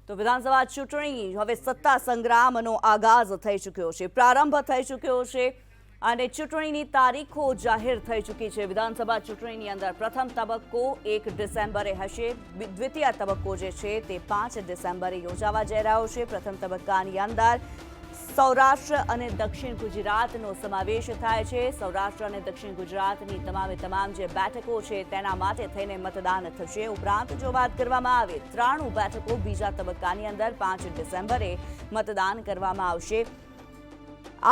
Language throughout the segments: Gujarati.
તો વિધાનસભા ચૂંટણી હવે સત્તા સંગ્રામનો આગાઝ થઈ ચૂક્યો છે, પ્રારંભ થઈ ચૂક્યો છે અને ચૂંટણીની તારીખો જાહેર થઈ ચૂકી છે। વિધાનસભા ચૂંટણીની અંદર પ્રથમ તબક્કો 1 ડિસેમ્બરે હશે, દ્વિતીય તબક્કો જે છે તે 5 ડિસેમ્બરે યોજાવા જઈ રહ્યો છે। પ્રથમ તબક્કાની અંદર સૌરાષ્ટ્ર અને દક્ષિણ ગુજરાતનો સમાવેશ થાય છે। સૌરાષ્ટ્ર અને દક્ષિણ ગુજરાતની તમામ જે બેઠકો છે તેના માટે થઈને મતદાન થશે। ઉપરાંત જો વાત કરવામાં આવે 93 બેઠકો બીજા તબક્કાની અંદર 5 ડિસેમ્બરે મતદાન કરવામાં આવશે।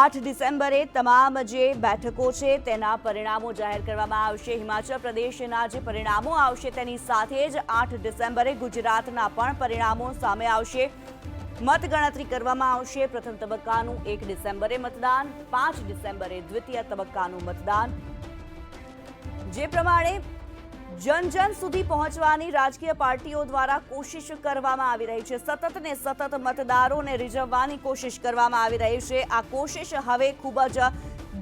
8 ડિસેમ્બરે તમામ જે બેઠકો છે તેના પરિણામો જાહેર કરવામાં આવશે। હિમાચલ પ્રદેશના જે પરિણામો આવશે તેની સાથે જ 8 ડિસેમ્બરે ગુજરાતના પણ પરિણામો સામે આવશે। મતગણતરી કરવામાં આવશે। પ્રથમ તબક્કાનું 1 ડિસેમ્બરે મતદાન, 5 ડિસેમ્બરે દ્વિતીય તબક્કાનું મતદાન। જે પ્રમાણે જન સુધી પહોંચવાની રાજકીય પાર્ટીઓ દ્વારા કોશિશ કરવામાં આવી રહી છે, સતત ને સતત મતદારોને રીઝવવાની કોશિશ કરવામાં આવી રહી છે। આ કોશિશ હવે ખૂબ જ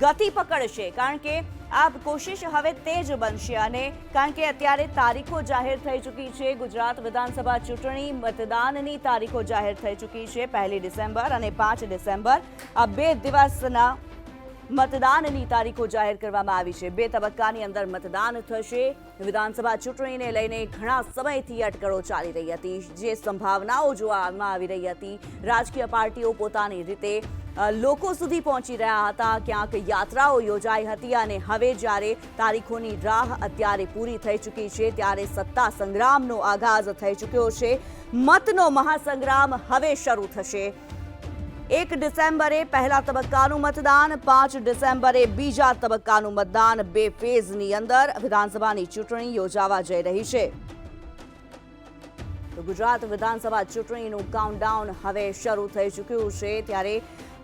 ગતિ પકડશે, કારણ કે આ કોશિશ હવે તેજ બનશે અને કારણ કે અત્યારે તારીખો જાહેર થઈ ચૂકી છે। ગુજરાત વિધાનસભા ચૂંટણી મતદાનની તારીખો જાહેર થઈ ચૂકી છે, 1 ડિસેમ્બર અને 5 ડિસેમ્બર આ 2 દિવસના મતદાનની તારીખો જાહેર કરવામાં આવી છે। 2 તબક્કાની અંદર મતદાન થશે। વિધાનસભા ચૂંટણીને લઈને ઘણા સમયથી અટકળો ચાલી રહી હતી, જે સંભાવનાઓ જોવામાં આવી રહી હતી। રાજકીય પાર્ટીઓ પોતાની રીતે લોકો સુધી પહોંચી રહ્યા હતા, ક્યાંક યાત્રાઓ યોજાઈ હતી અને હવે જ્યારે તારીખોની રાહ અત્યારે પૂરી થઈ ચૂકી છે ત્યારે સત્તા સંગ્રામનો આગાઝ થઈ ચૂક્યો છે। મતનો મહાસંગ્રામ હવે શરૂ થશે। 1 ડિસેમ્બરે પહેલા તબક્કાનું મતદાન, 5 ડિસેમ્બરે બીજા તબક્કાનું મતદાન, 2 ફેઝની અંદર વિધાનસભાની ચૂંટણી યોજાવા જઈ રહી છે। તો ગુજરાત વિધાનસભા ચૂંટણીનું કાઉન્ટડાઉન હવે શરૂ થઈ ચૂક્યું છે। ત્યારે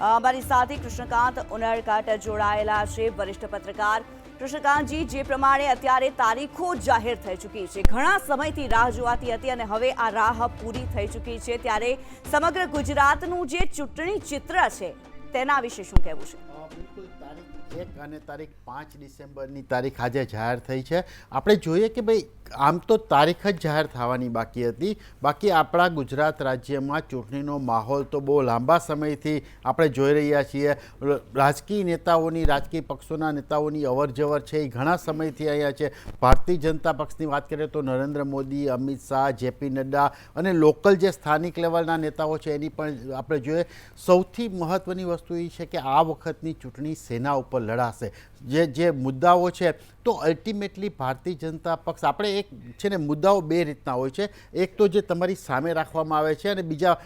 અમારી સાથે કૃષ્ણકાંત ઉનડકટ જોડાયેલા છે, વરિષ્ઠ પત્રકાર। કૃષ્ણકાંતજી, જે પ્રમાણે અત્યારે તારીખો જાહેર થઈ ચૂકી છે, ઘણા સમયથી રાહ જોવાતી હતી અને હવે આ રાહ પૂરી થઈ ચૂકી છે, ત્યારે સમગ્ર ગુજરાતનું જે ચૂંટણી ચિત્ર છે તેના વિશે શું કહેવું છે? બિલકુલ, તારીખ 1 અને તારીખ 5 ડિસેમ્બરની તારીખ આજે જાહેર થઈ છે। આપણે જોઈએ કે ભાઈ આમ તો તારીખ જ જાહેર થવાની બાકી હતી, બાકી આપણા ગુજરાત રાજ્યમાં ચૂંટણીનો માહોલ તો બહુ લાંબા સમયથી આપણે જોઈ રહ્યા છીએ। રાજકીય નેતાઓની, રાજકીય પક્ષોના નેતાઓની અવરજવર છે એ ઘણા સમયથી અહીંયા છે। ભારતીય જનતા પક્ષની વાત કરીએ તો નરેન્દ્ર મોદી, અમિત શાહ, જેપી નડ્ડા અને લોકલ જે સ્થાનિક લેવલના નેતાઓ છે એની પણ આપણે જોઈએ। સૌથી મહત્ત્વની વસ્તુ એ છે કે આ વખતની ચૂંટણી સેના ઉપર લડાશે। જે મુદ્દાઓ છે તો અલ્ટિમેટલી ભારતીય જનતા પક્ષ, આપણે એક છે ને મુદ્દાઓ 2 રીતના હોય છે, એક તો જે તમારી સામે રાખવામાં આવે છે અને બીજા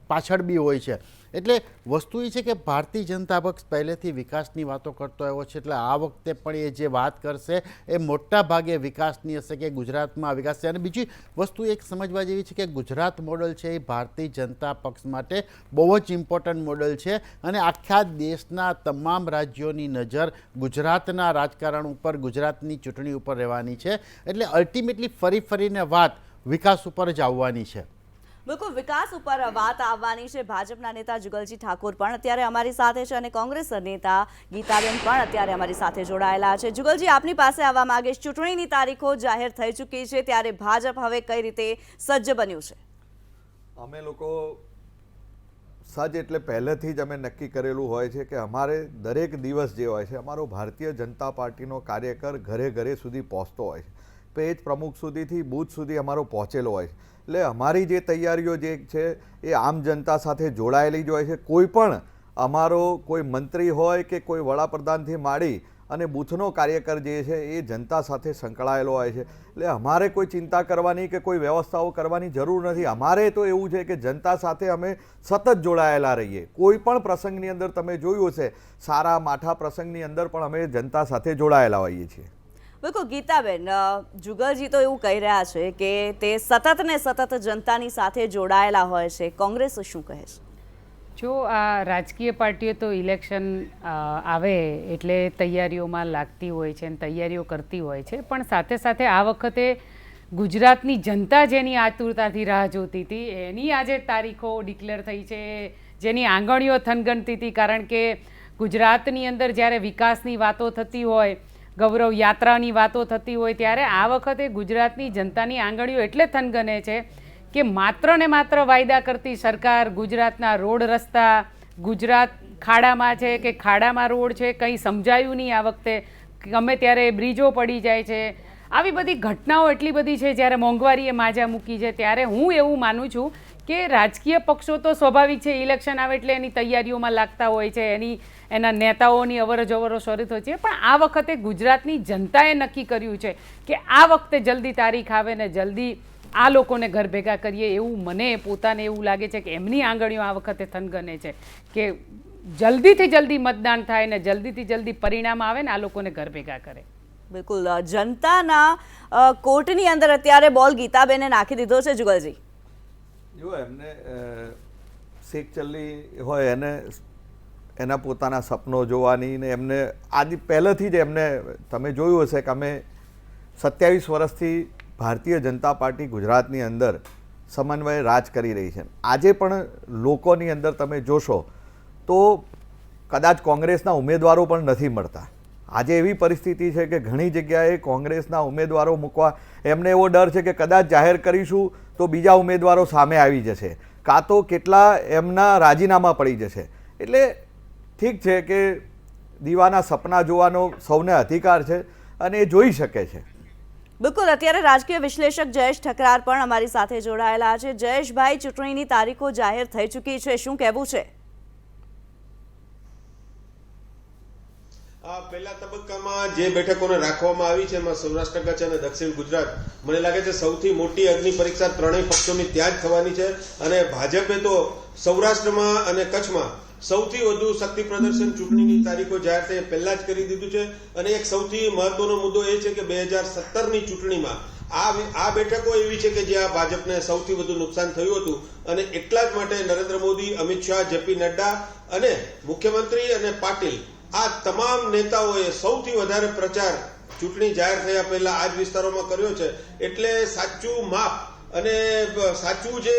પાછળ બી હોય છે। એટલે વસ્તુ એ છે કે ભારતીય જનતા પક્ષ પહેલેથી વિકાસની વાતો કરતો આવ્યો છે, એટલે આ વખતે પણ એ જે વાત કરશે એ મોટા ભાગે વિકાસની હશે કે ગુજરાતમાં વિકાસ છે। અને બીજી વસ્તુ એક સમજવા જેવી છે કે ગુજરાત મોડલ છે એ ભારતીય જનતા પક્ષ માટે બહુ જ ઇમ્પોર્ટન્ટ મોડલ છે અને આખા દેશના તમામ રાજ્યોની નજર ગુજરાતના રાજકારણ ઉપર, ગુજરાતની ચૂંટણી ઉપર રહેવાની છે। એટલે અલ્ટિમેટલી ફરીને વાત વિકાસ ઉપર જ આવવાની છે। બિલકુલ, વિકાસ ઉપર વાત આવવાની છે। ભાજપના નેતા જુગલજી ઠાકોર પણ અત્યારે અમારી સાથે છે અને કોંગ્રેસ નેતા ગીતાબેન પણ અત્યારે અમારી સાથે જોડાયેલા છે। જુગલજી, આપની પાસે આવવા માંગે, ચૂંટણીની તારીખો જાહેર થઈ ચૂકી છે, ત્યારે ભાજપ હવે કઈ રીતે સજ્જ બન્યું છે? અમે લોકો સજ્જ એટલે પહેલેથી જ અમે નક્કી કરેલું હોય છે કે અમારે દરેક દિવસ જે હોય છે અમારો ભારતીય જનતા પાર્ટીનો કાર્યકર ઘરે સુધી પહોંચતો હોય છે, તો એ જ પ્રમુખ સુધીથી બૂથ સુધી અમારો પહોંચેલો હોય છે। એટલે અમારી જે તૈયારીઓ જે છે એ આમ જનતા સાથે જોડાયેલી જ હોય છે। કોઈ પણ અમારો કોઈ મંત્રી હોય કે કોઈ વડાપ્રધાનથી માંડી અને બૂથનો કાર્યકર જે છે એ જનતા સાથે સંકળાયેલો હોય છે। એટલે અમારે કોઈ ચિંતા કરવાની કે કોઈ વ્યવસ્થાઓ કરવાની જરૂર નથી। અમારે તો એવું છે કે જનતા સાથે અમે સતત જોડાયેલા રહીએ। કોઈ પણ પ્રસંગની અંદર તમે જોયું હશે, સારા માઠા પ્રસંગની અંદર પણ અમે જનતા સાથે જોડાયેલા હોઈએ છીએ। બિલકુલ ગીતાબેન, જુગલજી તો એવું કહી રહ્યા છે કે તે સતત ને સતત જનતાની સાથે જોડાયેલા હોય છે, કોંગ્રેસ શું કહે છે? જો આ રાજકીય પાર્ટીઓ તો ઇલેક્શન આવે એટલે તૈયારીઓમાં લાગતી હોય છે અને તૈયારીઓ કરતી હોય છે, પણ સાથે સાથે આ વખતે ગુજરાતની જનતા જેની આતુરતાથી રાહ જોતી હતી એની આજે તારીખો ડિક્લેર થઈ છે, જેની આંગળીઓ થનગનતી હતી। કારણ કે ગુજરાતની અંદર જ્યારે વિકાસની વાતો થતી હોય, ગૌરવ યાત્રાની વાતો થતી હોય, ત્યારે આ વખતે ગુજરાતની જનતાની આંગળીઓ એટલે થનગને છે કે માત્ર ને માત્ર વાયદા કરતી સરકાર ગુજરાતના રોડ રસ્તા, ગુજરાત ખાડામાં છે કે ખાડામાં રોડ છે, કંઈ સમજાયું નહીં આ વખતે, ગમે ત્યારે બ્રિજો પડી જાય છે, આવી બધી ઘટનાઓ એટલી બધી છે. જ્યારે મોંઘવારીએ માજા મૂકી છે ત્યારે હું એવું માનું છું કે રાજકીય પક્ષો તો સ્વાભાવિક છે, ઇલેક્શન આવે એટલે એની તૈયારીઓમાં લાગતા હોય છે, એના નેતાઓની અવરજવરો શરૂ થઈ છે. પણ આ વખતે ગુજરાતની જનતાએ નક્કી કર્યું છે કે આ વખતે જલ્દી તારીખ આવે ને જલ્દી આ લોકોને ઘર ભેગા કરીએ. એવું મને પોતાને એવું લાગે છે કે એમની આંગળીઓ આ વખતે થનગને છે કે જલ્દીથી જલ્દી મતદાન થાય ને જલ્દીથી જલ્દી પરિણામ આવે ને આ લોકોને ઘર ભેગા કરે. બિલકુલ, જનતાના કોર્ટની અંદર અત્યારે બોલ ગીતાબેને નાખી દીધો છે. જુગલજી, જો એમને શેખ ચલ્લી હોય એને એના પોતાના સપનો જોવાની ને એમને આદિ પહેલેથી જ એમને તમે જોયું હશે કે અમે 27 વર્ષથી ભારતીય જનતા પાર્ટી ગુજરાતની અંદર સમન્વય રાજ કરી રહી છે. આજે પણ લોકોની અંદર તમે જોશો તો કદાચ કોંગ્રેસના ઉમેદવારો પણ નથી મળતા. આજે એવી પરિસ્થિતિ છે કે ઘણી જગ્યાએ કોંગ્રેસના ઉમેદવારો મૂકવા એમને એવો ડર છે કે કદાચ જાહેર કરીશું તો બીજા ઉમેદવારો સામે આવી જશે, કાં તો કેટલા એમના રાજીનામા પડી જશે. એટલે ઠીક છે કે દીવાના સપના જોવાનો સૌને અધિકાર છે અને એ જોઈ શકે છે. બિલકુલ, અત્યારે રાજકીય વિશ્લેષક જયેશ ઠકરાર પણ અમારી સાથે જોડાયેલા છે. જયેશભાઈ, ચૂંટણીની તારીખો જાહેર થઈ ચૂકી છે, શું કહેવું છે? પહેલા તબક્કામાં જે બેઠકોને રાખવામાં આવી છે એમાં સૌરાષ્ટ્ર કચ્છ અને દક્ષિણ ગુજરાત મને લાગે છે સૌથી મોટી અગ્નિ પરીક્ષા ત્રણેય પક્ષોની ત્યાં જ થવાની છે. અને ભાજપે તો સૌરાષ્ટ્રમાં અને કચ્છમાં સૌથી વધુ શક્તિ પ્રદર્શન ચૂંટણીની તારીખો જાહેર થઈ પહેલા જ કરી દીધું છે. અને એક સૌથી મહત્વનો મુદ્દો એ છે કે 2017ની ચૂંટણીમાં આ બેઠકો એવી છે કે જ્યાં ભાજપને સૌથી વધુ નુકસાન થયું હતું અને એટલા જ માટે નરેન્દ્ર મોદી, અમિત શાહ, જેપી નડ્ડા અને મુખ્યમંત્રી અને પાટીલ આ તમામ નેતાઓએ સૌથી વધારે પ્રચાર ચૂંટણી જાહેર થયા પહેલા આ જ વિસ્તારોમાં કર્યો છે. એટલે સાચું માપ અને સાચું જે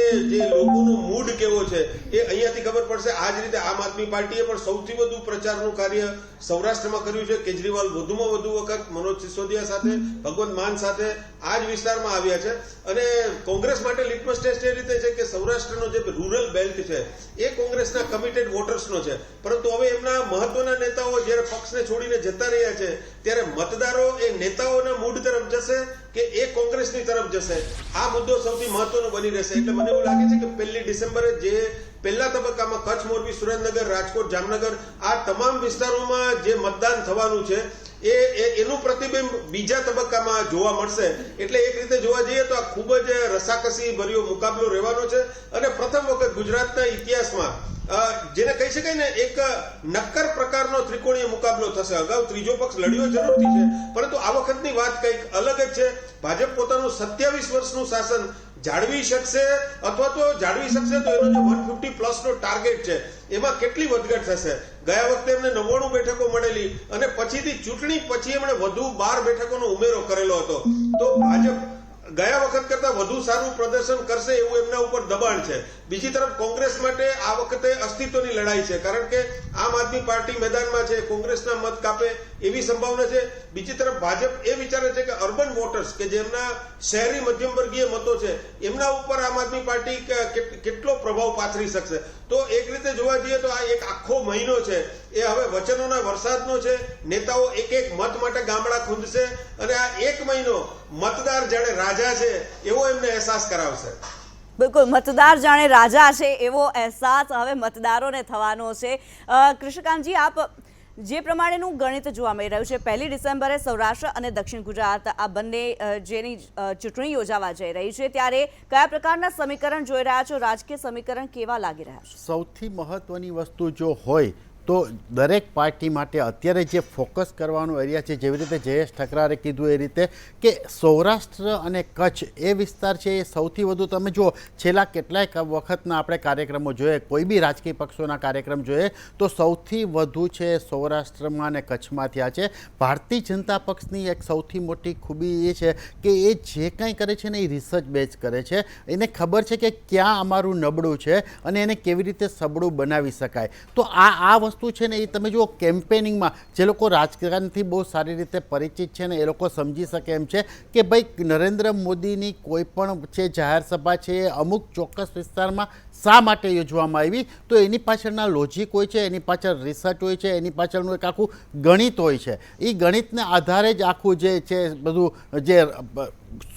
લોકોનું મૂડ કેવો છે એ અહીંયાથી ખબર પડશે. આ જ રીતે આમ આદમી પાર્ટીએ પણ સૌથી વધુ પ્રચારનું કાર્ય સૌરાષ્ટ્રમાં કર્યું છે. કેજરીવાલ વધુમાં વધુ વખત મનોજ સિસોદિયા સાથે, ભગવંત માન સાથે આ જ વિસ્તારમાં આવ્યા છે. અને કોંગ્રેસ માટે લિટમસ ટેસ્ટ એ રીતે છે કે સૌરાષ્ટ્રનો જે રૂરલ બેલ્ટ છે એ કોંગ્રેસના કમિટેડ વોટર્સનો છે. પરંતુ હવે એમના મહત્વના નેતાઓ જ્યારે પક્ષને છોડીને જતા રહ્યા છે ત્યારે મતદારો એ નેતાઓના મૂડ તરફ જશે કે એ કોંગ્રેસની તરફ જશે, આ મુદ્દો સૌથી મહત્વનો બની રહેશે. એટલે મને એવું લાગે છે કે 1 ડિસેમ્બરે જે પહેલા તબક્કામાં કચ્છ, મોરબી, સુરેન્દ્રનગર, રાજકોટ, જામનગર આ તમામ વિસ્તારોમાં જે મતદાન થવાનું છે એનું પ્રતિબિંબ બીજા તબક્કામાં જોવા મળશે. એટલે એક રીતે જોવા જઈએ તો આ ખૂબ જ રસાકસી ભર્યો મુકાબલો રહેવાનો છે. અને પ્રથમ વખત ગુજરાતના ઇતિહાસમાં જેને કહી શકાય ને એક નક્કર પ્રકારનો ત્રિકોણીય મુકાબલો થશે. અગાઉ ત્રીજો પક્ષ લડ્યો જરૂરથી છે, પરંતુ આ વખતની વાત કંઈક અલગ જ છે. ભાજપ પોતાનું 27 વર્ષનું શાસન જાળવી શકશે અથવા તો જાળવી શકશે તો એનો જે 150+ નો ટાર્ગેટ છે એમાં કેટલી વધઘટ થશે. ગયા વખતે એમને 99 બેઠકો મળેલી અને પછીથી ચૂંટણી પછી એમણે વધુ 12 બેઠકોનો ઉમેરો કરેલો હતો. તો ભાજપ ગયા વખત કરતા વધુ સારું પ્રદર્શન કરશે એવું એમના ઉપર દબાણ છે. બીજી તરફ કોંગ્રેસ માટે આ વખતે અસ્તિત્વની લડાઈ છે, કારણ કે આમ આદમી પાર્ટી મેદાનમાં છે, કોંગ્રેસના મત કાપે એવી સંભાવના છે. બીજી તરફ ભાજપ એ વિચારે છે કે અર્બન વોટર્સ કે જેમના શહેરી મધ્યમ વર્ગીય મતો છે એમના ઉપર આમ આદમી પાર્ટી કેટલો પ્રભાવ પાથરી શકશે. તો એક રીતે જોવા જઈએ તો આ એક આખો મહિનો છે એ હવે વચનોના વરસાદનો છે. નેતાઓ એક એક મત માટે ગામડા ખૂંદશે અને આ એક મહિનો મતદાર જાણે રાજા છે એવો એમને અહેસાસ કરાવશે. બિલકુલ, મતદાર જાણે રાજા છે એવો અહેસાસ હવે મતદારોને થવાનો છે. કૃષ્ણકાંતજી, આપ જે પ્રમાણેનું ગણિત જોવા મળી રહ્યું છે, 1 ડિસેમ્બરે સૌરાષ્ટ્ર અને દક્ષિણ ગુજરાત આ બંને જેની ચૂંટણી યોજાવા જઈ રહી છે ત્યારે કયા પ્રકારના સમીકરણ જોઈ રહ્યા છો? રાજકીય સમીકરણ કેવા લાગી રહ્યા છે? સૌથી મહત્વની વસ્તુ જો હોય તો દરેક પાર્ટી માટે અત્યારે જે ફોકસ કરવાનો એરિયા છે, જેવી રીતે જયેશ ઠકરારે કીધું એ રીતે કે સૌરાષ્ટ્ર અને કચ્છ એ વિસ્તાર છે એ સૌથી વધુ તમે જુઓ છેલ્લા કેટલાય વખતના આપણે કાર્યક્રમો જોઈએ, કોઈ બી રાજકીય પક્ષોના કાર્યક્રમ જોઈએ તો સૌથી વધુ છે સૌરાષ્ટ્રમાં અને કચ્છમાં થયા છે. ભારતીય જનતા પક્ષની એક સૌથી મોટી ખૂબી એ છે કે એ જે કંઈ કરે છે ને એ રિસર્ચ બેઝ કરે છે. એને ખબર છે કે ક્યાં અમારું નબળું છે અને એને કેવી રીતે સબળું બનાવી શકાય. તો આ વસ્તુ છે ને એ તમે જુઓ કેમ્પેનિંગમાં જે લોકો રાજકારણથી બહુ સારી રીતે પરિચિત છે ને એ લોકો સમજી શકે એમ છે કે ભાઈ નરેન્દ્ર મોદીની કોઈ પણ છે જાહેર સભા છે એ અમુક ચોક્કસ વિસ્તારમાં શા માટે યોજવામાં આવી, તો એની પાછળના લોજિક હોય છે, એની પાછળ રિસર્ચ હોય છે, એની પાછળનું એક આખું ગણિત હોય છે. એ ગણિતને આધારે જ આખું જે છે બધું જે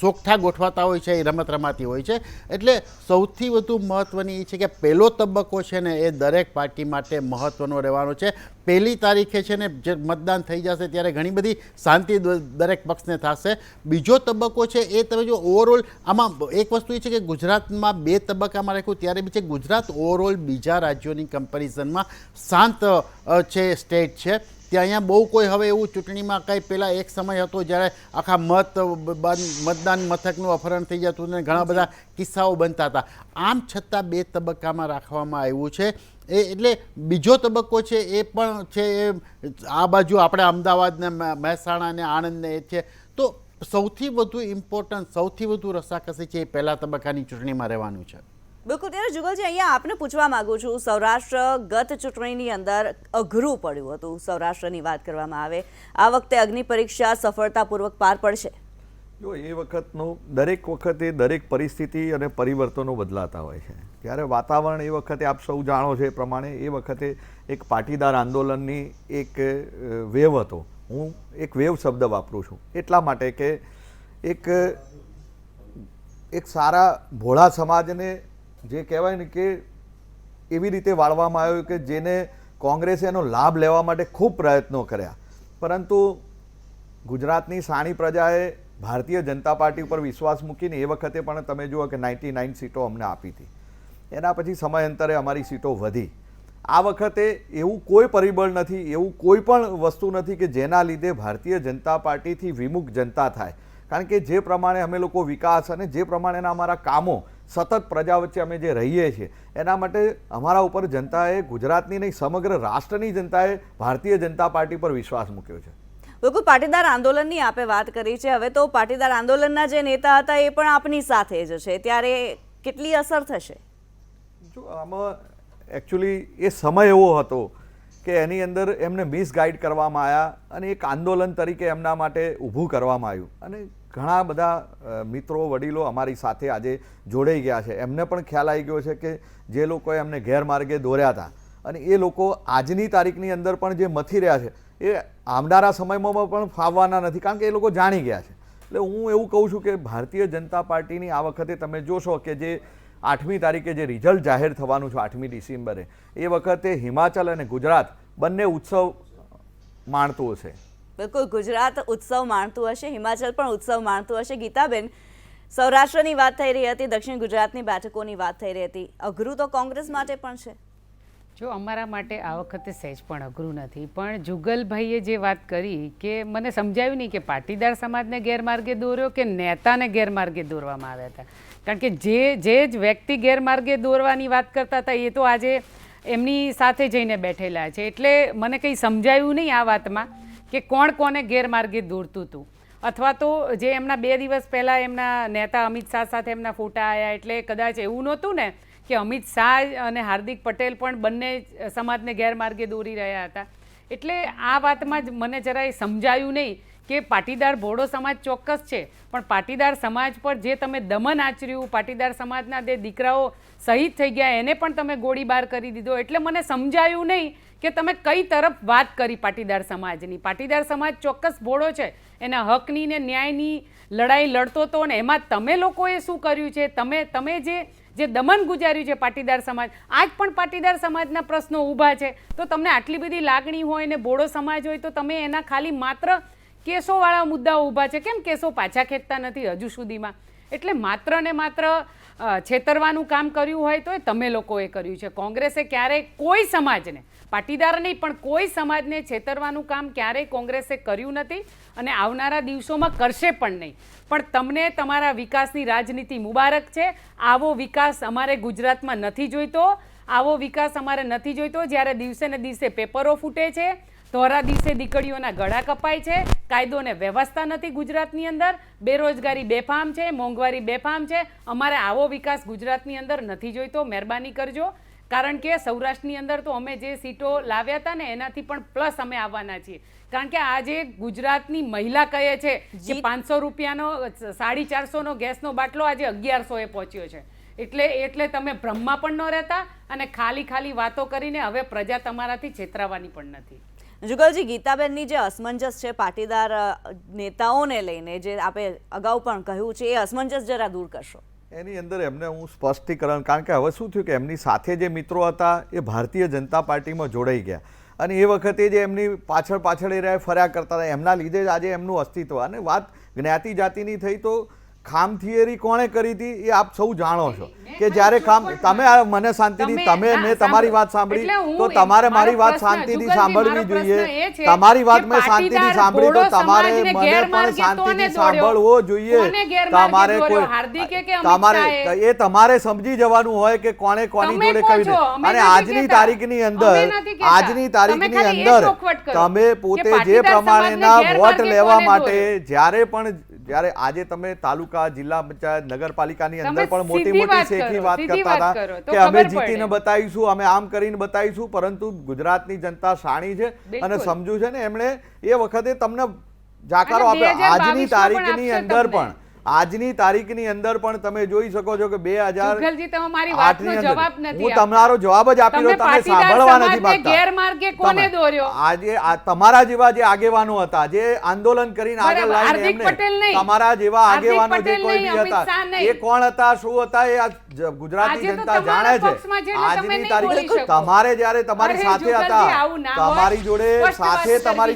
સોગઠા ગોઠવાતા હોય છે એ રમત રમાતી હોય છે. એટલે સૌથી વધુ મહત્ત્વની એ છે કે પહેલો તબક્કો છે ને એ દરેક પાર્ટી માટે મહત્ત્વનો રહેવાનો છે. 1 તારીખે છે ને જે મતદાન થઈ જશે ત્યારે ઘણી બધી શાંતિ દરેક પક્ષને થશે. બીજો તબક્કો છે એ તમે જો ઓવરઓલ આમાં એક વસ્તુ એ છે કે ગુજરાતમાં 2 તબક્કામાં રાખ્યું ત્યારે બી છે ગુજરાત ઓવરઓલ બીજા રાજ્યોની કમ્પેરિઝનમાં શાંત છે સ્ટેટ છે. ત્યાં અહીંયા બહુ કોઈ હવે એવું ચૂંટણીમાં કંઈ પહેલાં એક સમય હતો જ્યારે આખા મતદાન મથકનું અપહરણ થઈ જતું ને ઘણા બધા કિસ્સાઓ બનતા હતા. આમ છતાં 2 તબક્કામાં રાખવામાં આવ્યું છે. એટલે બીજો તબક્કો છે એ પણ છે એ આ બાજુ આપણે અમદાવાદ ને મહેસાણા ને આણંદ ને એ છે. તો સૌથી વધુ ઇમ્પોર્ટન્ટ સૌથી વધુ રસાકસી છે એ પહેલા તબક્કાની ચૂંટણીમાં રહેવાનું છે. બિલકુલ. ત્યારે જુગલજી, અહીંયા આપને પૂછવા માંગુ છું, સૌરાષ્ટ્ર ગત ચૂંટણીની અંદર અઘરું પડ્યું હતું. સૌરાષ્ટ્રની વાત કરવામાં આવે, આ વખતે અગ્નિ પરીક્ષા સફળતાપૂર્વક પાર પડશે? જો એ વખતનું દરેક વખતે દરેક પરિસ્થિતિ અને પરિવર્તનો બદલાતા હોય છે. ત્યારે વાતાવરણ એ વખતે આપ સૌ જાણો છો એ પ્રમાણે એ વખતે એક પાટીદાર આંદોલનની એક વેવ હતો. હું એક વેવ શબ્દ વાપરું છું એટલા માટે કે એક સારા ભોળા સમાજને જે કહેવાય ને કે એવી રીતે વાળવામાં આવ્યો કે જેને કોંગ્રેસે એનો લાભ લેવા માટે ખૂબ પ્રયત્નો કર્યા, પરંતુ ગુજરાતની સાણી પ્રજાએ ભારતીય જનતા પાર્ટી ઉપર વિશ્વાસ મૂકીને એ વખતે પણ તમે જુઓ કે 99 સીટો અમને આપી હતી. એના પછી સમયાંતરે અમારી સીટો વધી. આ વખતે એવું કોઈ પરિબળ નથી, એવું કોઈ પણ વસ્તુ નથી કે જેના લીધે ભારતીય જનતા પાર્ટીથી વિમુખ જનતા થાય. કારણ કે જે પ્રમાણે અમે લોકો વિકાસ અને જે પ્રમાણેના અમારા કામો સતત પ્રજા વચ્ચે અમે જે રહીએ છીએ એના માટે અમારા ઉપર જનતાએ, ગુજરાતની નહીં સમગ્ર રાષ્ટ્રની જનતાએ ભારતીય જનતા પાર્ટી પર વિશ્વાસ મૂક્યો છે. બિલકુલ. પાટીદાર આંદોલનની આપે વાત કરી છે, હવે તો પાટીદાર આંદોલનના જે નેતા હતા એ પણ આપની સાથે જ છે, ત્યારે કેટલી અસર થશે? જો આમાં એકચ્યુઅલી એ સમય એવો હતો કે એની અંદર એમને મિસગાઈડ કરવામાં આવ્યા અને એક આંદોલન તરીકે એમના માટે ઊભું કરવામાં આવ્યું અને ઘણા બધા મિત્રો વડીલો અમારી સાથે આજે જોડાઈ ગયા છે. એમને પણ ખ્યાલ આવી ગયો છે કે જે લોકોએ એમને ગેરમાર્ગે દોર્યા હતા અને એ લોકો આજની તારીખની અંદર પણ જે મથી રહ્યા છે એ આવનારા સમયમાં પણ ફાવવાના નથી, કારણ કે એ લોકો જાણી ગયા છે. એટલે હું એવું કહું છું કે ભારતીય જનતા પાર્ટીની આ વખતે તમે જોશો કે જે 8મી તારીખે જે રિઝલ્ટ જાહેર થવાનું છે 8મી ડિસેમ્બરે, એ વખતે હિમાચલ અને ગુજરાત બંને ઉત્સવ માણતું હશે. બિલકુલ. ગુજરાત ઉત્સવ માણતું હશે, હિમાચલ પણ ઉત્સવ માણતું હશે. ગીતાબેન, સૌરાષ્ટ્રની વાત થઈ રહી હતી, દક્ષિણ ગુજરાતની બેઠકોની વાત થઈ રહી હતી, અઘરું તો કોંગ્રેસ માટે પણ છે? જો અમારા માટે આ વખતે સહેજ પણ અઘરું નથી, પણ જુગલભાઈએ જે વાત કરી કે મને સમજાયું નહીં કે પાટીદાર સમાજને ગેરમાર્ગે દોર્યો કે નેતાને ગેરમાર્ગે દોરવામાં આવ્યા હતા. કારણ કે જે જ વ્યક્તિ ગેરમાર્ગે દોરવાની વાત કરતા હતા એ તો આજે એમની સાથે જઈને બેઠેલા છે. એટલે મને કંઈ સમજાયું નહીં આ વાતમાં કે કોણ કોને ગેરમાર્ગે દોરતું હતું, અથવા તો જે એમના 2 દિવસ પહેલાં એમના નેતા અમિત શાહ સાથે એમના ફોટા આવ્યા એટલે કદાચ એવું નહોતું ને કે અમિત શાહ અને હાર્દિક પટેલ પણ બંને સમાજને ગેરમાર્ગે દોરી રહ્યા હતા. એટલે આ વાતમાં જ મને જરાય સમજાયું નહીં કે પાટીદાર ભોળો સમાજ ચોક્કસ છે, પણ પાટીદાર સમાજ પર જે તમે દમન આચર્યું, પાટીદાર સમાજના જે દીકરાઓ શહીદ થઈ ગયા એને પણ તમે ગોળીબાર કરી દીધો. એટલે મને સમજાયું નહીં કે તમે કઈ તરફ વાત કરી પાટીદાર સમાજની. પાટીદાર સમાજ ચોક્કસ ભોળો છે, એના હકની ને ન્યાયની લડાઈ લડતો હતો ને એમાં તમે લોકોએ શું કર્યું છે, તમે જે દમન ગુજાર્યું છે પાટીદાર સમાજ, આજ પણ પાટીદાર સમાજના પ્રશ્નો ઊભા છે. તો તમને આટલી બધી લાગણી હોય ને ભોળો સમાજ હોય તો તમે એના ખાલી માત્ર કેસોવાળા મુદ્દાઓ ઊભા છે, કેમ કેસો પાછા ખેંચતા નથી હજુ સુધીમાં? એટલે માત્ર ને માત્ર છેતરવાનું કામ કર્યું હોય તો એ તમે લોકોએ કર્યું છે. કોંગ્રેસે ક્યારેય કોઈ સમાજને, પાટીદાર નહીં પણ કોઈ સમાજને છેતરવાનું કામ ક્યારેય કોંગ્રેસે કર્યું નથી અને આવનારા દિવસોમાં કરશે પણ નહીં. પણ તમને તમારા વિકાસની રાજનીતિ મુબારક છે. આવો વિકાસ અમારે ગુજરાતમાં નથી જોઈતો, આવો વિકાસ અમારે નથી જોઈતો. જ્યારે દિવસે ને દિવસે પેપરો ફૂટે છે, ધોરા દિવસે દીકરીઓના ગળા કપાય છે, કાયદો ને વ્યવસ્થા નથી ગુજરાતની અંદર, બેરોજગારી બેફામ છે, મોંઘવારી બેફામ છે. અમારે આવો વિકાસ ગુજરાતની અંદર નથી જોઈતો. મહેરબાની કરજો, કારણ કે સૌરાષ્ટ્રની અંદર તો અમે જે સીટો લાવ્યા હતા ને એનાથી પણ પ્લસ અમે આવવાના છીએ, કારણ કે આજે ગુજરાતની મહિલા કહે છે કે 500 રૂપિયાનો 450નો ગેસનો બાટલો આજે 1100 પહોંચ્યો છે, એટલે તમે ભ્રમમાં પણ ન રહેતા અને ખાલી વાતો કરીને હવે પ્રજા તમારાથી છેતરાવાની પણ નથી. જુગલજી, ગીતાબેનની જે અસમંજસ છે પાટીદાર નેતાઓને લઈને, જે આપે અગાઉ પણ કહ્યું છે, એ અસમંજસ જરા દૂર કરશો. એની અંદર એમને હું સ્પષ્ટીકરણ, કારણ કે હવે શું થયું કે એમની સાથે જે મિત્રો હતા એ ભારતીય જનતા પાર્ટીમાં જોડાઈ ગયા અને એ વખતે જે એમની પાછળ એ રહ્યા ફર્યા કરતા હતા, એમના લીધે જ આજે એમનું અસ્તિત્વ. અને વાત જ્ઞાતિ જાતિની થઈ તો ખામ થિયરી કોણે કરી હતી એ આપ સૌ જાણો છો કે જ્યારે ખામ, તમે મને શાંતિથી, મેં તમારી વાત સાંભળી તો તમારે મારી વાત શાંતિથી સાંભળવી જોઈએ. તમારી વાત મેં શાંતિથી સાંભળી તો તમારે મને પણ શાંતિથી સાંભળવો જોઈએ. તમારે સમજી જવાનું હોય કે કોણે કોની જોડે કહ્યું. અને આજની તારીખની અંદર તમે પોતે જે પ્રમાણેના વોટ લેવા માટે જ્યારે આજે તમે તાલુકા, જિલ્લા પંચાયત, નગરપાલિકાની અંદર પણ મોટી શેખી વાત કરતા હતા કે અમે જીતીને બતાવીશું, અમે આમ કરીને બતાવીશું, પરંતુ ગુજરાતની જનતા શાણી છે અને સમજુ છે ને, એમણે એ વખતે તમને જાકારો આપ્યો. આજની તારીખની અંદર પણ તમે જોઈ શકો છો કે 2008 હું તમારો જવાબ જ આપી રહ્યો, તમે સાંભળવા નથી માંગતા. આજે તમારા જેવા જે આગેવાનો હતા, જે આંદોલન કરીને આગળ લાવીને તમારા જેવા આગેવાનો જે કોઈ બી હતા, એ કોણ હતા, શું હતા, એ ગુજરાતની જનતા જાણે છે. આજની તારીખે તમારે જ્યારે તમારી સાથે હતા, તમારી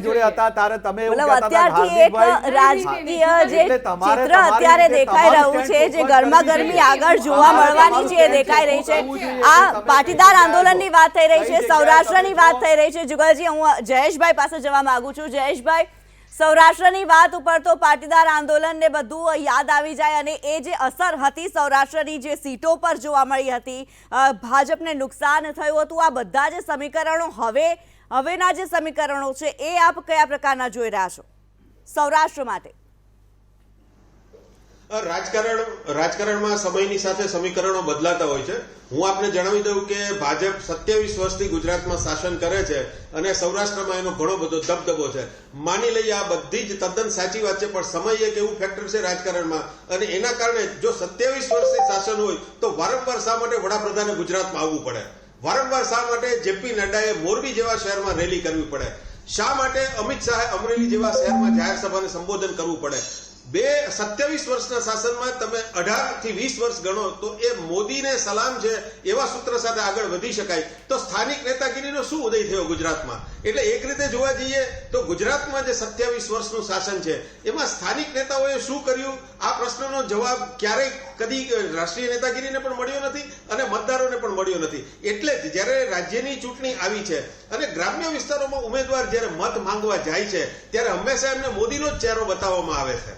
જોડે હતા, ત્યારે તમે એવું કહેતા હતા હાર્દિકભાઈ, રાજકીય જે ચિત્ર અત્યારે દેખાઈ રહ્યું છે, જે ગરમાગરમી આગળ જોવા મળવાની છે, એ દેખાઈ રહી છે. આ પાટીદાર આંદોલનની વાત થઈ રહી છે, સૌરાષ્ટ્રની વાત થઈ રહી છે. જુગલજી, હું જયેશભાઈ પાસે જવા માંગુ છું. જયેશભાઈ, સૌરાષ્ટ્રની વાત ઉપર તો પાટીદાર આંદોલનને બધું યાદ આવી જાય અને એ જે અસર હતી સૌરાષ્ટ્રની જે સીટો પર જોવા મળી હતી, ભાજપને નુકસાન થયું હતું, આ બધા જે સમીકરણો હવેના જે સમીકરણો છે એ આપ કયા પ્રકારના જોઈ રહ્યા છો સૌરાષ્ટ્ર માટે? રાજકારણમાં સમયની સાથે સમીકરણો બદલાતા હોય છે. હું આપને જણાવી દઉં કે ભાજપ 27 વર્ષથી ગુજરાતમાં શાસન કરે છે અને સૌરાષ્ટ્રમાં એનો ઘણો બધો દબદબો છે. માની લઈએ આ બધી જ તદ્દન સાચી વાત છે, પણ સમય એક એવું ફેક્ટર છે રાજકારણમાં, અને એના કારણે જો 27 વર્ષથી શાસન હોય તો વારંવાર શા માટે વડાપ્રધાને ગુજરાતમાં આવવું પડે? વારંવાર શા માટે જેપી નડ્ડાએ મોરબી જેવા શહેરમાં રેલી કરવી પડે? શા માટે અમિત શાહે અમરેલી જેવા શહેરમાં જાહેર સભાને સંબોધન કરવું પડે? 27 વર્ષના શાસનમાં તમે 18 થી 20 વર્ષ ગણો તો એ મોદીને સલામ છે એવા સૂત્ર સાથે આગળ વધી શકાય. તો સ્થાનિક નેતાગીરીનો શું ઉદય થયો ગુજરાતમાં? એટલે એક રીતે જોવા જઈએ તો ગુજરાતમાં જે 27 વર્ષનું શાસન છે એમાં સ્થાનિક નેતાઓએ શું કર્યું, આ પ્રશ્નનો જવાબ ક્યારેય કદી રાષ્ટ્રીય નેતાગીરીને પણ મળ્યો નથી અને મતદારોને પણ મળ્યો નથી. એટલે જ જ્યારે રાજ્યની ચૂંટણી આવી છે અને ગ્રામ્ય વિસ્તારોમાં ઉમેદવાર જ્યારે મત માંગવા જાય છે ત્યારે હંમેશા એમને મોદીનો જ ચહેરો બતાવવામાં આવે છે.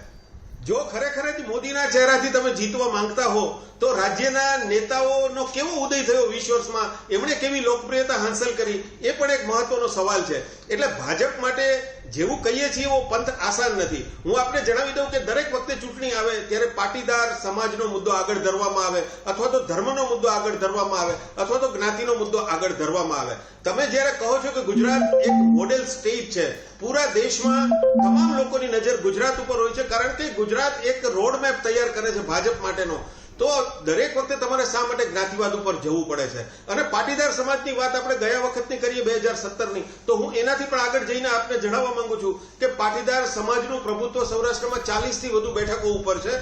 જો ખરેખર જ મોદીના ચહેરાથી તમે જીતવા માંગતા હો તો રાજ્યના નેતાઓનો કેવો ઉદય થયો 20 વર્ષમાં, એમણે કેવી લોકપ્રિયતા હાંસલ કરી, એ પણ એક મહત્વનો સવાલ છે. એટલે ભાજપ માટે જેવું કહીએ છીએ એવો પંથ આસાન નથી. હું આપને જણાવી દઉં કે દરેક વખતે ચૂંટણી આવે ત્યારે પાટીદાર સમાજનો મુદ્દો આગળ ધરવામાં આવે, અથવા તો ધર્મનો મુદ્દો આગળ ધરવામાં આવે, અથવા તો જ્ઞાતિનો મુદ્દો આગળ ધરવામાં આવે. તમે જ્યારે કહો છો કે ગુજરાત એક મોડેલ સ્ટેટ છે, પૂરા દેશમાં તમામ લોકોની નજર ગુજરાત ઉપર હોય છે, કારણ કે ગુજરાત એક રોડ મેપ તૈયાર કરે છે ભાજપ માટેનો. તો દરેક વખતે તમારે શા માટે જ્ઞાતિવાદ ઉપર જવું પડે છે? અને પાટીદાર સમાજની વાત આપણે ગયા વખતની કરીએ 2017ની, તો હું એનાથી પણ આગળ જઈને આપને જણાવવા માંગુ છું કે પાટીદાર સમાજનું પ્રભુત્વ સૌરાષ્ટ્રમાં 40 થી વધુ બેઠકો ઉપર છે,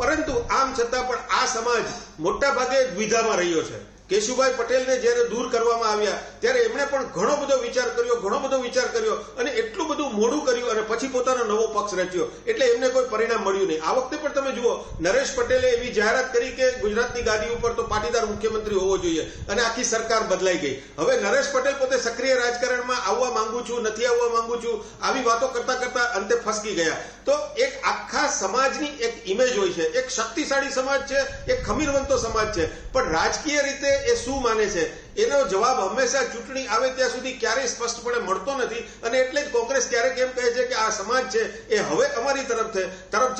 પરંતુ આમ છતાં પણ આ સમાજ મોટા ભાગે દ્વિધામાં રહ્યો છે. કેશુભાઈ પટેલને જ્યારે દૂર કરવામાં આવ્યા ત્યારે એમણે પણ ઘણો બધો વિચાર કર્યો અને એટલું બધું મોડું કર્યું અને પછી પોતાનો નવો પક્ષ રચ્યો, એટલે એમને કોઈ પરિણામ મળ્યું નહીં. આ વખતે પણ તમે જુઓ, નરેશ પટેલે એવી જાહેરાત કરી કે ગુજરાતની ગાદી ઉપર તો પાટીદાર મુખ્યમંત્રી હોવો જોઈએ અને આખી સરકાર બદલાઈ ગઈ. હવે નરેશ પટેલ પોતે સક્રિય રાજકારણમાં આવવા માંગુ છું, નથી આવવા માંગુ છું, આવી વાતો કરતા કરતા અંતે ફસકી ગયા. તો એક આખા સમાજની એક ઇમેજ હોય છે, એક શક્તિશાળી સમાજ છે, એક ખમીરવંતો સમાજ છે, પણ રાજકીય રીતે એ શું માને છે એનો જવાબ હંમેશા ચૂંટણી આવે ત્યાં સુધી ક્યારેય સ્પષ્ટપણે મળતો નથી અને એટલે જ કોંગ્રેસ ક્યારેક એમ કહે છે કે આ સમાજ છે એ હવે અમારી તરફ છે,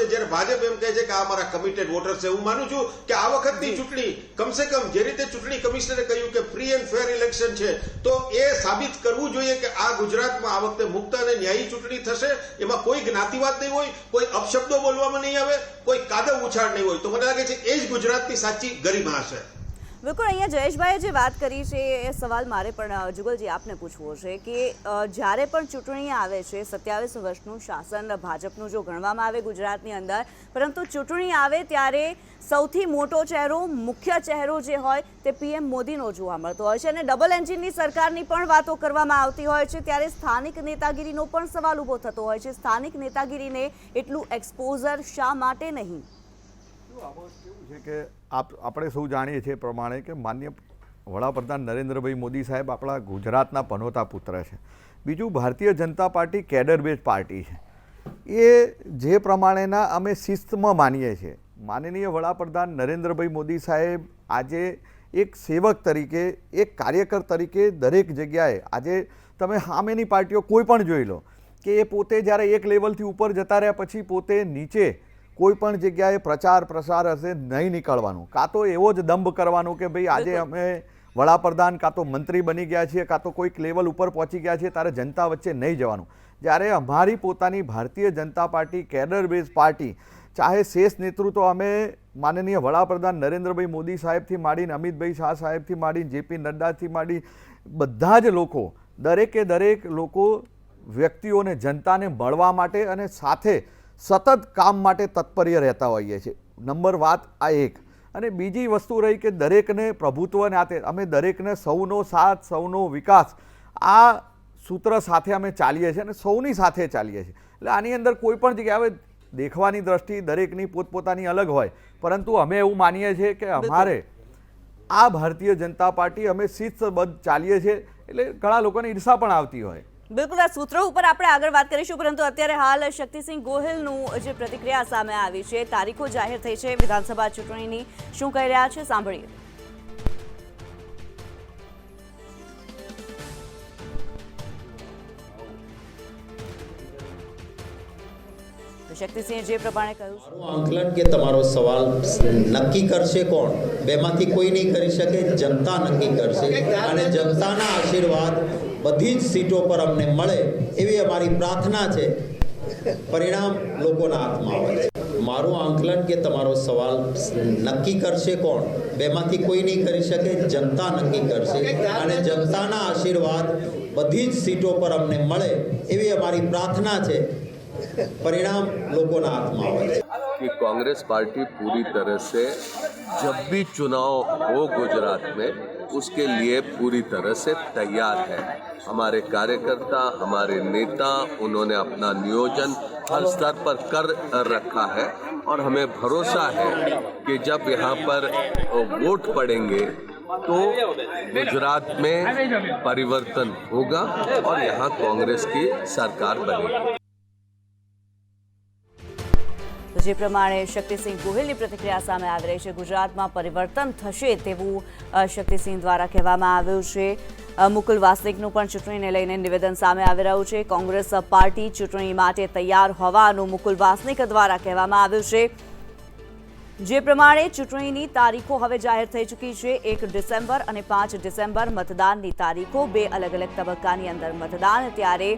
જ્યારે ભાજપ એમ કહે છે કે આ અમારા કમિટેડ વોટર છે. હું માનું છું કે આ વખતની ચૂંટણી કમસે કમ જે રીતે ચૂંટણી કમિશનરે કહ્યું કે ફ્રી એન્ડ ફેર ઇલેક્શન છે, તો એ સાબિત કરવું જોઈએ કે આ ગુજરાતમાં આ વખતે મુક્ત અને ન્યાયી ચૂંટણી થશે. એમાં કોઈ જ્ઞાતિવાદ નહીં હોય, કોઈ અપશબ્દો બોલવામાં નહીં આવે, કોઈ કાદવ ઉછાળ નહીં હોય. તો મને લાગે છે એ જ ગુજરાતની સાચી ગરિમા હશે. બિલકુલ, અહીંયા જયેશભાઈએ જે વાત કરી છે એ સવાલ મારે પણ જુગલજી આપને પૂછવો છે કે જ્યારે પણ ચૂંટણી આવે છે, 27 વર્ષનું શાસન ભાજપનું જો ગણવામાં આવે ગુજરાતની અંદર, પરંતુ ચૂંટણી આવે ત્યારે સૌથી મોટો ચહેરો, મુખ્ય ચહેરો જે હોય તે PM મોદીનો જોવા મળતો હોય છે અને ડબલ એન્જિનની સરકારની પણ વાતો કરવામાં આવતી હોય છે. ત્યારે સ્થાનિક નેતાગીરીનો પણ સવાલ ઊભો થતો હોય છે. સ્થાનિક નેતાગીરીને એટલું એક્સપોઝર શા માટે નહીં? કેવું છે કે આપણે સૌ જાણીએ છીએ પ્રમાણે કે માન્ય વડાપ્રધાન નરેન્દ્રભાઈ મોદી સાહેબ આપણા ગુજરાતના પનોતા પુત્ર છે. બીજું, Bharatiya Janata party cadre base party છે. એ જે પ્રમાણેના અમે શિસ્તમાં માનીએ છીએ. માનનીય વડાપ્રધાન નરેન્દ્રભાઈ મોદી સાહેબ આજે એક સેવક તરીકે, એક કાર્યકર તરીકે દરેક જગ્યાએ, આજે તમે સામેની પાર્ટીઓ કોઈ પણ જોઈ લો કે એ પોતે જ્યારે એક લેવલથી ઉપર જતા રહ્યા પછી પોતે નીચે કોઈ પણ જગ્યાએ પ્રચાર પ્રસાર હશે નહીં નીકળવાનું, કાં તો એવો જ દંભ કરવાનું કે ભાઈ આજે અમે વડાપ્રધાન કાં તો મંત્રી બની ગયા છીએ, કાં તો કોઈક લેવલ ઉપર પહોંચી ગયા છીએ, તારે જનતા વચ્ચે નહીં જવાનું. જ્યારે અમારી પોતાની Bharatiya Janata party cadre base party, ચાહે શેષ નેતૃત્વ અમે માનનીય વડાપ્રધાન નરેન્દ્રભાઈ મોદી સાહેબથી માંડીને અમિતભાઈ શાહ સાહેબથી માંડીને JP નડ્ડાથી માંડી બધા જ લોકો, દરેકે દરેક લોકો વ્યક્તિઓને, જનતાને મળવા માટે અને સાથે સતત કામ માટે તત્પર્ય રહેતા હોઈએ છીએ. નંબર વાત આ એક. અને બીજી વસ્તુ રહી કે દરેકને પ્રભુત્વ નાતે અમે દરેકને સૌનો સાથ, સૌનો વિકાસ, આ સૂત્ર સાથે અમે ચાલીએ છીએ અને સૌની સાથે ચાલીએ છીએ. એટલે આની અંદર કોઈ પણ જગ્યાએ હવે દેખવાની દ્રષ્ટિ દરેકની પોતપોતાની અલગ હોય, પરંતુ અમે એવું માનીએ છીએ કે અમારે આ ભારતીય જનતા પાર્ટી અમે શિસ્તબદ્ધ ચાલીએ છીએ. એટલે ઘણા લોકોને ઈર્ષા પણ આવતી હોય. બિલકુલ, આ સૂત્રો ઉપર આપણે આગળ વાત કરીશું, પરંતુ અત્યારે હાલ શક્તિસિંહ ગોહિલનું જે પ્રતિક્રિયા સામે આવી છે, તારીખો જાહેર થઈ છે વિધાનસભા ચૂંટણીની, શું કહી રહ્યા છે સાંભળીએ. શક્તિસિંહે જે પ્રમાણે કહ્યું છે, આંકલન કે તમારો સવાલ નક્કી કરશે કોણ? બેમાંથી કોઈ નહીં કરી શકે, જનતા નક્કી કરશે અને જનતાના આશીર્વાદ બધી જ સીટો પર અમને મળે એવી અમારી પ્રાર્થના છે. પરિણામ લોકોના હાથમાં આવે છે. મારું આંકલન કે તમારો સવાલ નક્કી કરશે કોણ? બેમાંથી કોઈ નહીં કરી શકે, જનતા નક્કી કરશે અને જનતાના આશીર્વાદ બધી જ સીટો પર અમને મળે એવી અમારી પ્રાર્થના છે. परिणाम लोगों ना हाथ में आवे कि कांग्रेस पार्टी पूरी तरह से जब भी चुनाव हो गुजरात में उसके लिए पूरी तरह से तैयार है. हमारे कार्यकर्ता, हमारे नेता, उन्होंने अपना नियोजन हर स्तर पर कर रखा है और हमें भरोसा है कि जब यहाँ पर वोट पड़ेंगे तो गुजरात में परिवर्तन होगा और यहाँ कांग्रेस की सरकार बनेगी. જે પ્રમાણે શક્તિસિંહ ગોહિલની પ્રતિક્રિયા સામે આવી રહી છે. ગુજરાતમાં પરિવર્તન થશે તેવું શક્તિસિંહ દ્વારા કહેવામાં આવ્યું છે. મુકુલ વાસનિકનું પણ ચૂંટણીને લઈને નિવેદન સામે આવી રહ્યું છે. કોંગ્રેસ પાર્ટી ચૂંટણી માટે તૈયાર હોવાનું મુકુલ વાસનિક દ્વારા કહેવામાં આવ્યું છે. જે પ્રમાણે ચૂંટણીની તારીખો હવે જાહેર થઈ ચૂકી છે. 1 ડિસેમ્બર અને 5 ડિસેમ્બર મતદાનની તારીખો, બે અલગ અલગ તબક્કાની અંદર મતદાન. ત્યારે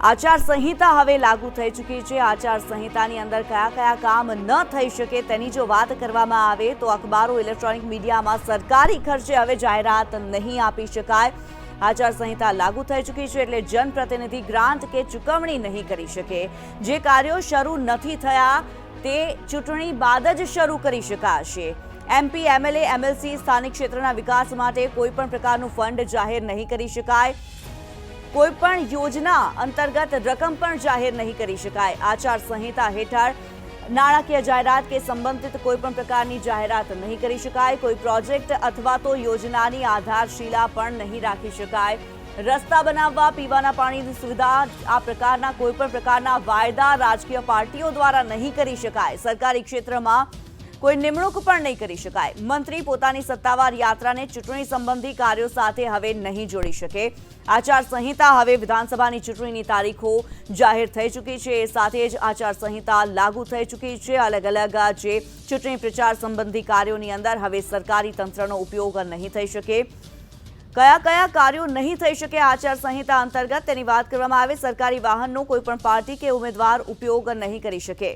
આચાર સંહિતા હવે લાગુ થઈ ચૂકી છે. આચાર સંહિતાની અંદર કયા કયા કામ ન થઈ શકે તેની જો વાત કરવામાં આવે તો અખબારો, ઇલેક્ટ્રોનિક મીડિયામાં સરકારી ખર્ચે હવે જાહેરાત નહીં આપી શકાય. આચાર સંહિતા લાગુ થઈ ચૂકી છે એટલે જનપ્રતિનિધિ ગ્રાન્ટ કે ચૂકવણી નહીં કરી શકે. જે કાર્યો શરૂ નથી થયા તે ચૂંટણી બાદ જ શરૂ કરી શકાશે. MP, MLA, MLC સ્થાનિક ક્ષેત્રના વિકાસ માટે કોઈ પણ પ્રકારનું ફંડ જાહેર નહીં કરી શકાય. કોઈ પણ યોજના અંતર્ગત રકમ પણ જાહેર નહીં કરી શકાય. આચાર સંહિતા હેઠળ નાણાકીય જાહેરાત કે સંબંધિત કોઈ પણ પ્રકારની જાહેરાત નહીં કરી શકાય. કોઈ પ્રોજેક્ટ અથવા તો યોજનાની આધારશિલા પણ નહીં રાખી શકાય. રસ્તા બનાવવા, પીવાના પાણીની સુવિધા, આ પ્રકારના કોઈ પણ પ્રકારના વાયદા રાજકીય પાર્ટીઓ દ્વારા નહીં કરી શકાય. સરકારી ક્ષેત્રમાં કોઈ નિમણૂક પણ નહીં કરી શકાય. મંત્રી પોતાની સત્તાવાર યાત્રાને ચૂંટણી સંબંધી કાર્યો સાથે હવે નહીં જોડી શકે. આચારસંહિતા હવે વિધાનસભાની ચૂંટણીની તારીખો જાહેર થઈ ચૂકી છે. એ સાથે જ આચારસંહિતા લાગુ થઈ ચૂકી છે. અલગ અલગ જે ચૂંટણી પ્રચાર સંબંધી કાર્યોની અંદર હવે સરકારી તંત્રનો ઉપયોગ નહીં થઈ શકે. કયા કયા કાર્યો નહીં થઈ શકે આચારસંહિતા અંતર્ગત તેની વાત કરવામાં આવે. સરકારી વાહનનો કોઈ પણ પાર્ટી કે ઉમેદવાર ઉપયોગ નહીં કરી શકે.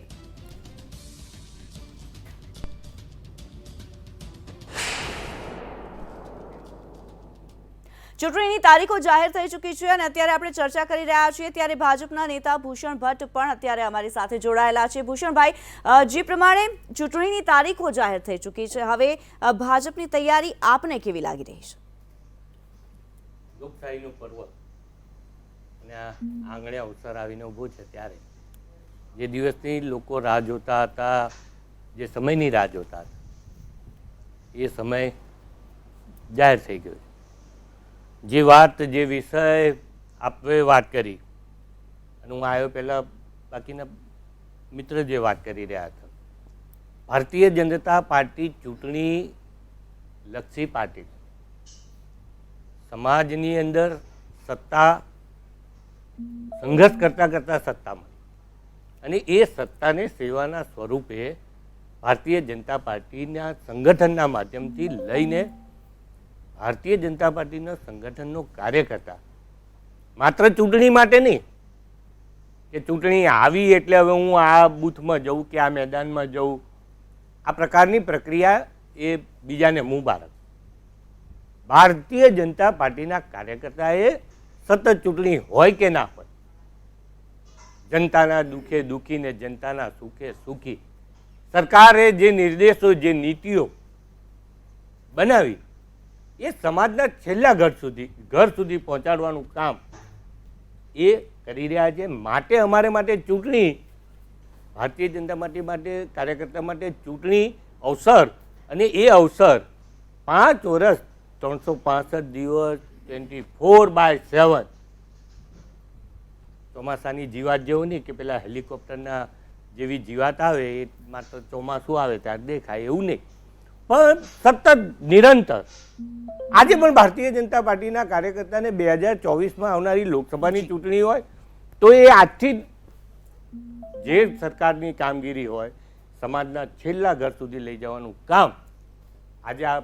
ચૂંટણીની તારીખો જાહેર થઈ ચૂકી છે અને અત્યારે આપણે ચર્ચા કરી રહ્યા છીએ ત્યારે ભાજપના નેતા ભૂષણ ભટ્ટ પણ અત્યારે અમારી સાથે જોડાયેલા છે. ભૂષણભાઈ, જે પ્રમાણે ચૂંટણીની તારીખો જાહેર થઈ ચૂકી છે, હવે ભાજપની તૈયારી આપને કેવી લાગી રહી છે? લોકશાહીનું પર્વ અને આંગણે અવસર આવીને ઊભો છે ત્યારે જે દિવસની લોકો રાહ જોતા હતા, જે સમયની રાહ જોતા હતા, એ સમય જાહેર થઈ ગયો. જે વાત, જે વિષય આપે વાત કરી અને હું આવ્યો પહેલાં બાકીના મિત્ર જે વાત કરી રહ્યા હતા, ભારતીય જનતા પાર્ટી ચૂંટણી લક્ષી પાર્ટી સમાજની અંદર સત્તા સંઘર્ષ કરતાં કરતાં સત્તામાં અને એ સત્તાને સેવાના સ્વરૂપે ભારતીય જનતા પાર્ટીના સંગઠનના માધ્યમથી લઈને ભારતીય જનતા પાર્ટીના સંગઠનનો કાર્યકર્તા માત્ર ચૂંટણી માટે નહીં કે ચૂંટણી આવી એટલે હવે હું આ બૂથમાં જઉં કે આ મેદાનમાં જઉં, આ પ્રકારની પ્રક્રિયા એ બીજાને મુબારક. ભારતીય જનતા પાર્ટીના કાર્યકર્તાએ સતત ચૂંટણી હોય કે ના હોય, જનતાના દુઃખે દુઃખી ને જનતાના સુખે સુખી સરકારે જે નિર્દેશો, જે નીતિઓ બનાવી એ સમાજના છેલ્લા ઘર સુધી પહોંચાડવાનું કામ એ કરી રહ્યા છે. માટે અમારે માટે ચૂંટણી, ભારતીય જનતા પાર્ટી માટે, કાર્યકર્તા માટે ચૂંટણી અવસર, અને એ અવસર 5 વર્ષ 365 દિવસ 24/7 ચોમાસાની જીવાત જેવું નહીં કે પેલા હેલિકોપ્ટરના જેવી જીવાત આવે એ માત્ર ચોમાસું આવે ત્યારે દેખાય એવું નહીં, પણ સતત નિરંતર. આજે પણ ભારતીય જનતા પાર્ટીના કાર્યકર્તાને 2024માં આવનારી લોકસભાની ચૂંટણી હોય તો એ આજથી જે સરકારની કામગીરી હોય સમાજના છેલ્લા ઘર સુધી લઈ જવાનું કામ આજે આ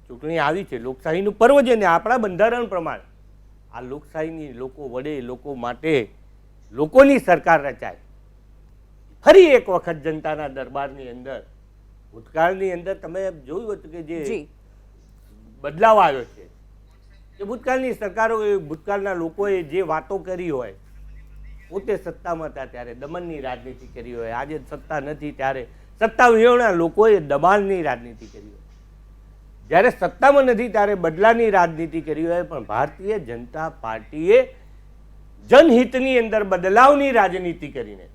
ચૂંટણી આવી છે. લોકશાહીનું પર્વ છે ને આપણા બંધારણ પ્રમાણે આ લોકશાહીની લોકો વડે, લોકો માટે, લોકોની સરકાર રચાય. ફરી એક વખત જનતાના દરબારની અંદર, ભૂતકાળની અંદર તમે જોયું હતું કે જે બદલાવ આવ્યો છે કે ભૂતકાળની સરકારોએ, ભૂતકાળના લોકોએ જે વાતો કરી હોય, પોતે સત્તામાં હતા ત્યારે દમનની રાજનીતિ કરી હોય, આજે સત્તા નથી ત્યારે સત્તા વિહોણા લોકોએ દબાણની રાજનીતિ કરી હોય, જ્યારે સત્તામાં નથી ત્યારે બદલાની રાજનીતિ કરી હોય. પણ ભારતીય જનતા પાર્ટીએ જનહિતની અંદર બદલાવની રાજનીતિ કરીને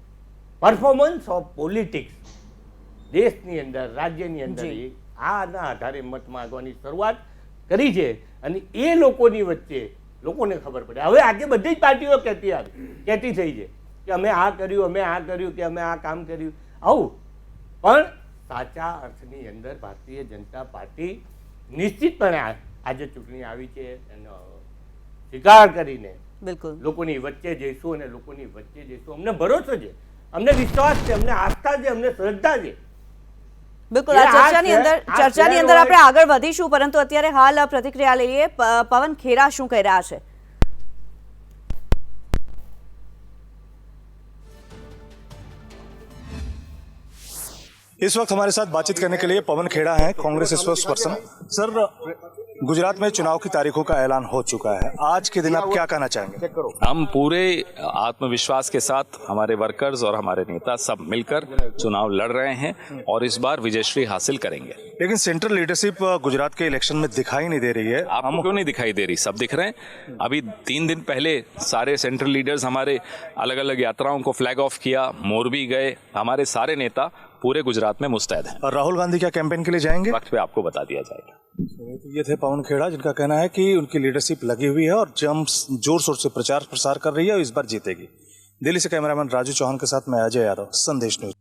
પરફોર્મન્સ ઓફ પોલિટિક્સ દેશની અંદર, રાજ્યની અંદર આના આધારે મત માંગવાની શરૂઆત કરી છે. અને એ લોકોની વચ્ચે લોકોને ખબર પડે. હવે આજે બધી જ પાર્ટીઓ કહેતી થઈ છે કે અમે આ કર્યું, અમે આ કર્યું, કે અમે આ કામ કર્યું, આવું. પણ સાચા અર્થની અંદર ભારતીય જનતા પાર્ટી નિશ્ચિતપણે આજે ચૂંટણી આવી છે એનો સ્વીકાર કરીને બિલકુલ લોકોની વચ્ચે જઈશું અને લોકોની વચ્ચે જઈશું. અમને ભરોસો છે, અમને વિશ્વાસ છે, અમને આસ્થા છે, અમને શ્રદ્ધા છે. બિલકુલ આ ચર્ચાની અંદર આપણે આગળ વધીશું, પરંતુ અત્યારે હાલ પ્રતિક્રિયા લઈએ. પવન ખેરા શું કહી રહ્યા છે? इस वक्त हमारे साथ बातचीत करने के लिए पवन खेड़ा हैं, Congress spokes person. Sir, Gujarat में चुनाव की तारीखों का ऐलान हो चुका है, आज के दिन आप क्या कहना चाहेंगे? हम पूरे आत्मविश्वास के साथ हमारे वर्कर्स और हमारे नेता सब मिलकर चुनाव लड़ रहे हैं और इस बार विजयश्री हासिल करेंगे। लेकिन सेंट्रल लीडरशिप गुजरात के इलेक्शन में दिखाई नहीं दे रही है। आपको क्यों नहीं दिखाई दे रही? सब दिख रहे हैं। अभी 3 दिन पहले सारे सेंट्रल लीडर्स हमारे अलग अलग यात्राओं को फ्लैग ऑफ किया, मोरबी गए, हमारे सारे नेता पूरे गुजरात में मुस्तैद हैं। और राहुल गांधी क्या कैंपेन के लिए जाएंगे? वक्त पे आपको बता दिया जाएगा। ये थे पवन खेड़ा, जिनका कहना है कि उनकी लीडरशिप लगी हुई है और जम जोर शोर से प्रचार प्रसार कर रही है और इस बार जीतेगी। दिल्ली से कैमरामैन राजू चौहान के साथ मैं अजय यादव, संदेश न्यूज।